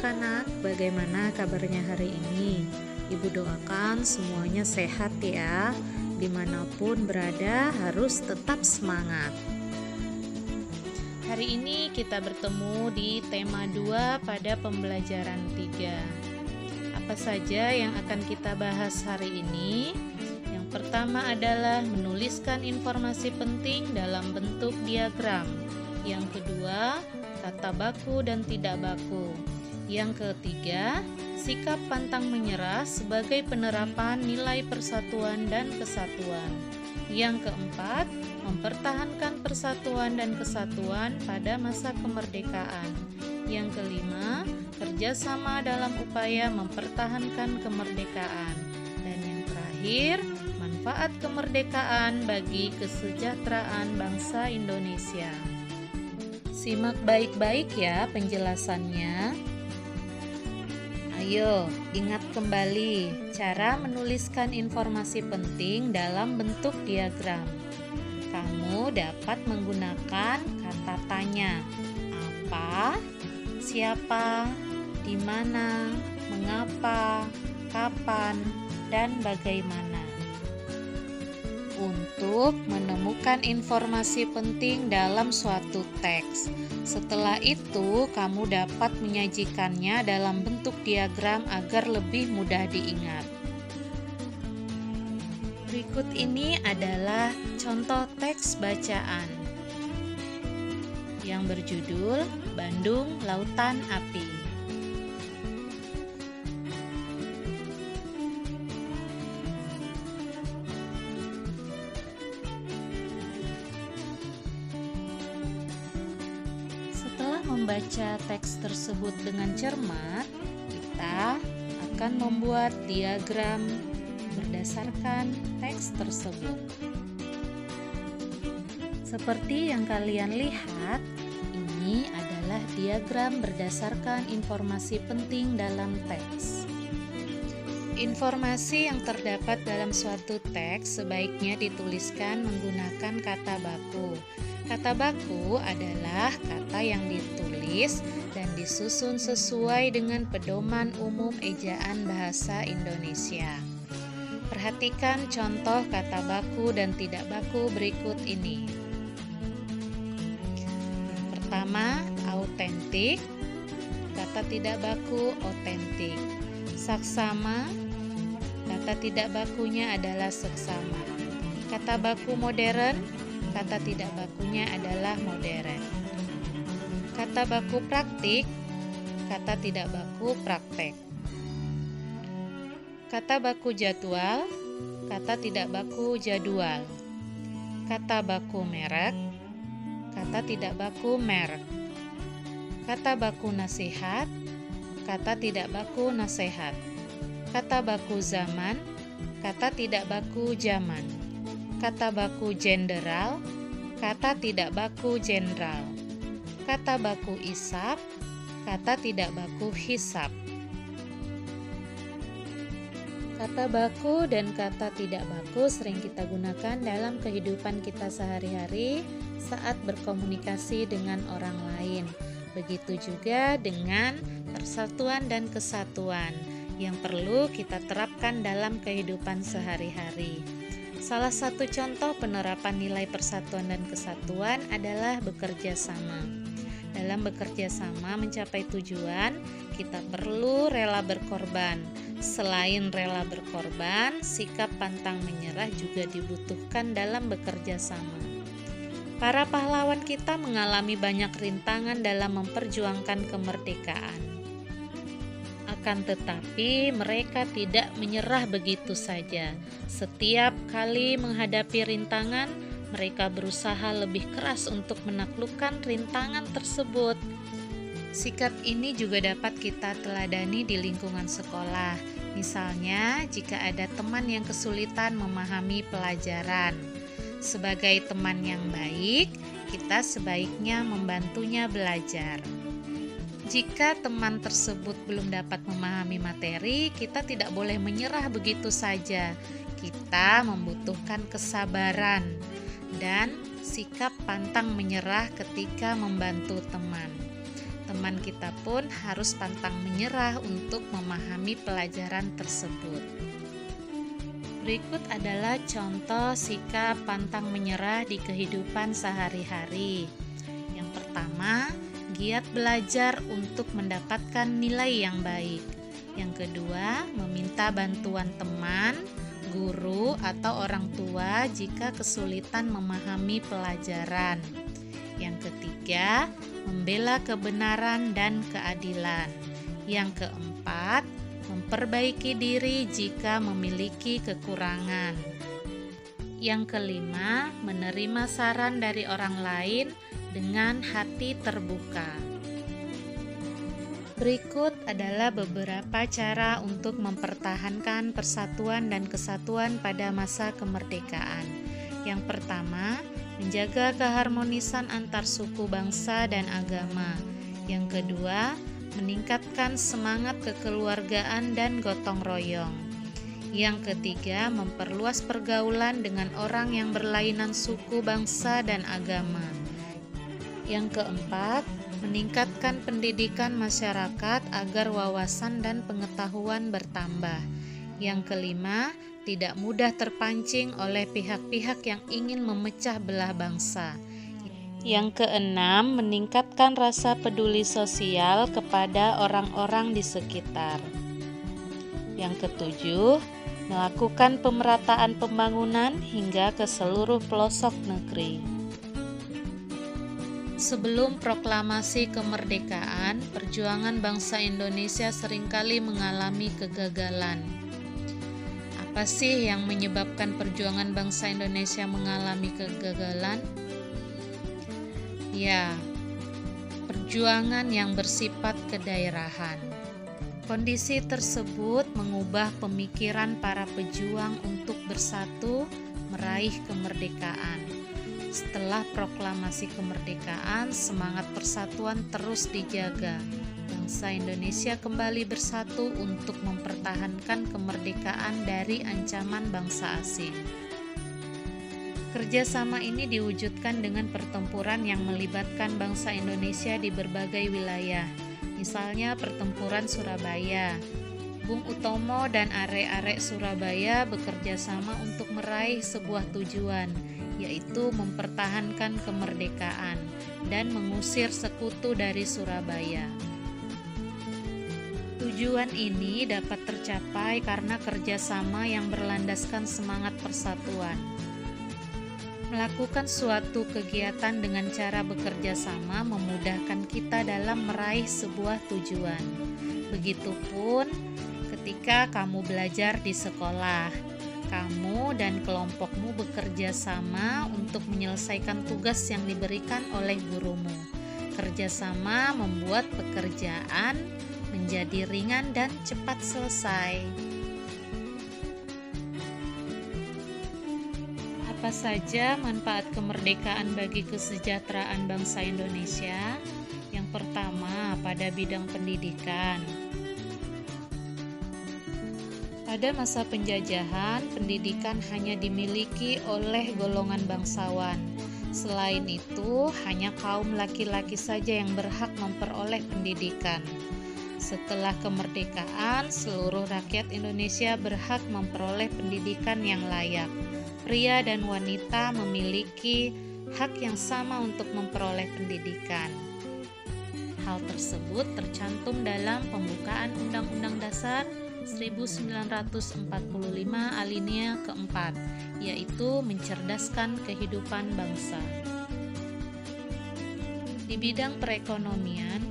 anak-anak, bagaimana kabarnya hari ini? Ibu doakan semuanya sehat ya. Dimanapun berada harus tetap semangat. Hari ini kita bertemu di tema 2 pada pembelajaran 3. Apa saja yang akan kita bahas hari ini? Yang pertama adalah menuliskan informasi penting dalam bentuk diagram. Yang kedua, kata baku dan tidak baku. Yang ketiga, sikap pantang menyerah sebagai penerapan nilai persatuan dan kesatuan. Yang keempat, mempertahankan persatuan dan kesatuan pada masa kemerdekaan. Yang kelima, kerjasama dalam upaya mempertahankan kemerdekaan. Dan yang terakhir, manfaat kemerdekaan bagi kesejahteraan bangsa Indonesia. Simak baik-baik ya penjelasannya. Ayo, ingat kembali cara menuliskan informasi penting dalam bentuk diagram. Kamu dapat menggunakan kata tanya, apa, siapa, di mana, mengapa, kapan, dan bagaimana. Untuk menemukan informasi penting dalam suatu teks. Setelah itu, kamu dapat menyajikannya dalam bentuk diagram agar lebih mudah diingat. Berikut ini adalah contoh teks bacaan yang berjudul Bandung Lautan Api. Setelah membaca teks tersebut dengan cermat, kita akan membuat diagram berdasarkan teks tersebut. Seperti yang kalian lihat, ini adalah diagram berdasarkan informasi penting dalam teks. Informasi yang terdapat dalam suatu teks sebaiknya dituliskan menggunakan kata baku. Kata baku adalah kata yang ditulis dan disusun sesuai dengan pedoman umum ejaan bahasa Indonesia. Perhatikan contoh kata baku dan tidak baku berikut ini. Pertama, autentik. Kata tidak baku otentik. Saksama. Kata tidak bakunya adalah seksama. Kata baku modern. Kata tidak bakunya adalah modern. Kata baku praktik. Kata tidak baku praktek. Kata baku jadwal. Kata tidak baku jadwal. Kata baku merek. Kata tidak baku merek. Kata baku nasihat. Kata tidak baku nasihat. Kata baku zaman. Kata tidak baku zaman. Kata baku jenderal. Kata tidak baku jenderal. Kata baku isap. Kata tidak baku hisap. Kata baku dan kata tidak baku sering kita gunakan dalam kehidupan kita sehari-hari saat berkomunikasi dengan orang lain. Begitu juga dengan persatuan dan kesatuan yang perlu kita terapkan dalam kehidupan sehari-hari. Salah satu contoh penerapan nilai persatuan dan kesatuan adalah bekerja sama. Dalam bekerja sama mencapai tujuan, kita perlu rela berkorban. Selain rela berkorban, sikap pantang menyerah juga dibutuhkan dalam bekerja sama. Para pahlawan kita mengalami banyak rintangan dalam memperjuangkan kemerdekaan. Akan tetapi, mereka tidak menyerah begitu saja. Setiap kali menghadapi rintangan, mereka berusaha lebih keras untuk menaklukkan rintangan tersebut. Sikap ini juga dapat kita teladani di lingkungan sekolah. Misalnya, jika ada teman yang kesulitan memahami pelajaran. Sebagai teman yang baik, kita sebaiknya membantunya belajar. Jika teman tersebut belum dapat memahami materi, kita tidak boleh menyerah begitu saja. Kita membutuhkan kesabaran dan sikap pantang menyerah ketika membantu teman. teman kita pun harus pantang menyerah untuk memahami pelajaran tersebut. Berikut adalah contoh sikap pantang menyerah di kehidupan sehari-hari. Yang pertama, giat belajar untuk mendapatkan nilai yang baik. Yang kedua, meminta bantuan teman, guru, atau orang tua jika kesulitan memahami pelajaran. Yang ketiga, membela kebenaran dan keadilan. Yang keempat, memperbaiki diri jika memiliki kekurangan. Yang kelima, menerima saran dari orang lain dengan hati terbuka. Berikut adalah beberapa cara untuk mempertahankan persatuan dan kesatuan pada masa kemerdekaan. Yang pertama, menjaga keharmonisan antar suku, bangsa, dan agama. Yang kedua, meningkatkan semangat kekeluargaan dan gotong royong. Yang ketiga, memperluas pergaulan dengan orang yang berlainan suku, bangsa, dan agama. Yang keempat, meningkatkan pendidikan masyarakat agar wawasan dan pengetahuan bertambah. Yang kelima, tidak mudah terpancing oleh pihak-pihak yang ingin memecah belah bangsa. Yang keenam, meningkatkan rasa peduli sosial kepada orang-orang di sekitar. Yang ketujuh, melakukan pemerataan pembangunan hingga ke seluruh pelosok negeri. Sebelum proklamasi kemerdekaan, perjuangan bangsa Indonesia seringkali mengalami kegagalan. Apa sih yang menyebabkan perjuangan bangsa Indonesia mengalami kegagalan? Ya, perjuangan yang bersifat kedaerahan. Kondisi tersebut mengubah pemikiran para pejuang untuk bersatu meraih kemerdekaan. Setelah proklamasi kemerdekaan, semangat persatuan terus dijaga. Bangsa Indonesia kembali bersatu untuk mempertahankan kemerdekaan dari ancaman bangsa asing. Kerjasama ini diwujudkan dengan pertempuran yang melibatkan bangsa Indonesia di berbagai wilayah. Misalnya pertempuran Surabaya. Bung Utomo dan arek-arek Surabaya bekerja sama untuk meraih sebuah tujuan, yaitu mempertahankan kemerdekaan dan mengusir sekutu dari Surabaya. Tujuan ini dapat tercapai karena kerjasama yang berlandaskan semangat persatuan. Melakukan suatu kegiatan dengan cara bekerja sama memudahkan kita dalam meraih sebuah tujuan. Begitupun ketika kamu belajar di sekolah, kamu dan kelompokmu bekerja sama untuk menyelesaikan tugas yang diberikan oleh gurumu. Kerjasama membuat pekerjaan menjadi ringan dan cepat selesai. Apa saja manfaat kemerdekaan bagi kesejahteraan bangsa Indonesia? Yang pertama, pada bidang pendidikan. Pada masa penjajahan, pendidikan hanya dimiliki oleh golongan bangsawan. Selain itu, hanya kaum laki-laki saja yang berhak memperoleh pendidikan. Setelah kemerdekaan, seluruh rakyat Indonesia berhak memperoleh pendidikan yang layak. Pria dan wanita memiliki hak yang sama untuk memperoleh pendidikan. Hal tersebut tercantum dalam pembukaan Undang-Undang Dasar 1945 alinea keempat, yaitu mencerdaskan kehidupan bangsa. Di bidang perekonomian,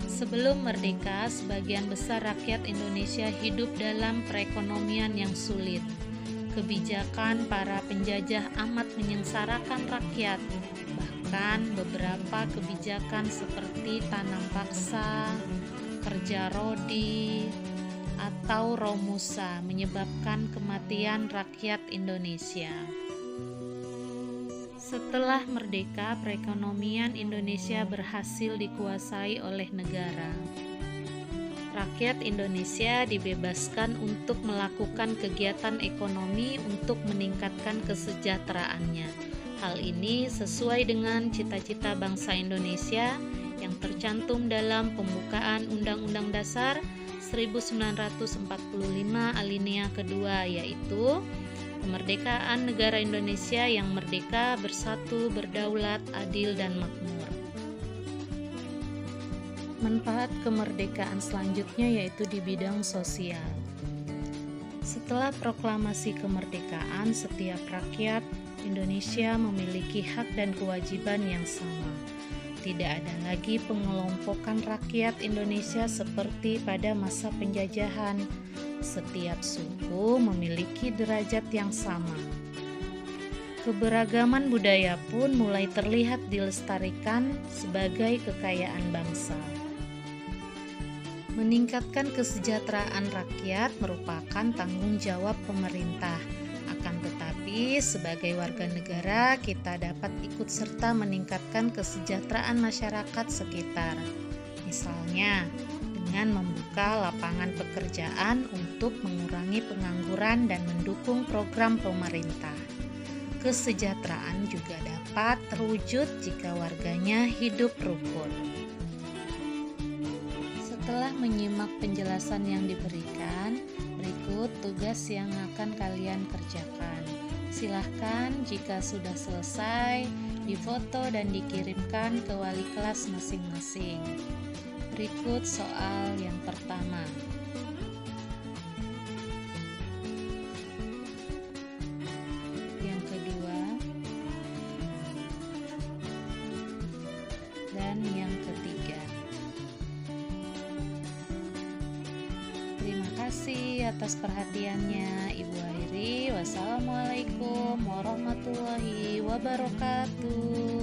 sebelum merdeka, sebagian besar rakyat Indonesia hidup dalam perekonomian yang sulit. Kebijakan para penjajah amat menyengsarakan rakyat. Bahkan beberapa kebijakan seperti tanam paksa, kerja rodi, atau romusa menyebabkan kematian rakyat Indonesia. Setelah merdeka, perekonomian Indonesia berhasil dikuasai oleh negara. Rakyat Indonesia dibebaskan untuk melakukan kegiatan ekonomi untuk meningkatkan kesejahteraannya. Hal ini sesuai dengan cita-cita bangsa Indonesia yang tercantum dalam pembukaan Undang-Undang Dasar 1945 alinea kedua, yaitu kemerdekaan negara Indonesia yang merdeka, bersatu, berdaulat, adil, dan makmur. Manfaat kemerdekaan selanjutnya yaitu di bidang sosial. Setelah proklamasi kemerdekaan, setiap rakyat Indonesia memiliki hak dan kewajiban yang sama. Tidak ada lagi pengelompokan rakyat Indonesia seperti pada masa penjajahan. Setiap suku memiliki derajat yang sama. Keberagaman budaya pun mulai terlihat dilestarikan sebagai kekayaan bangsa. Meningkatkan kesejahteraan rakyat merupakan tanggung jawab pemerintah. Akan tetapi, sebagai warga negara, kita dapat ikut serta meningkatkan kesejahteraan masyarakat sekitar. Misalnya, dengan membuka lapangan pekerjaan untuk mengurangi pengangguran dan mendukung program pemerintah. Kesejahteraan juga dapat terwujud jika warganya hidup rukun. Setelah menyimak penjelasan yang diberikan, berikut tugas yang akan kalian kerjakan. Silahkan jika sudah selesai, difoto dan dikirimkan ke wali kelas masing-masing. Berikut soal yang pertama. Yang kedua. Dan yang ketiga. Terima kasih atas perhatiannya, Ibu Airi. Wassalamualaikum warahmatullahi wabarakatuh.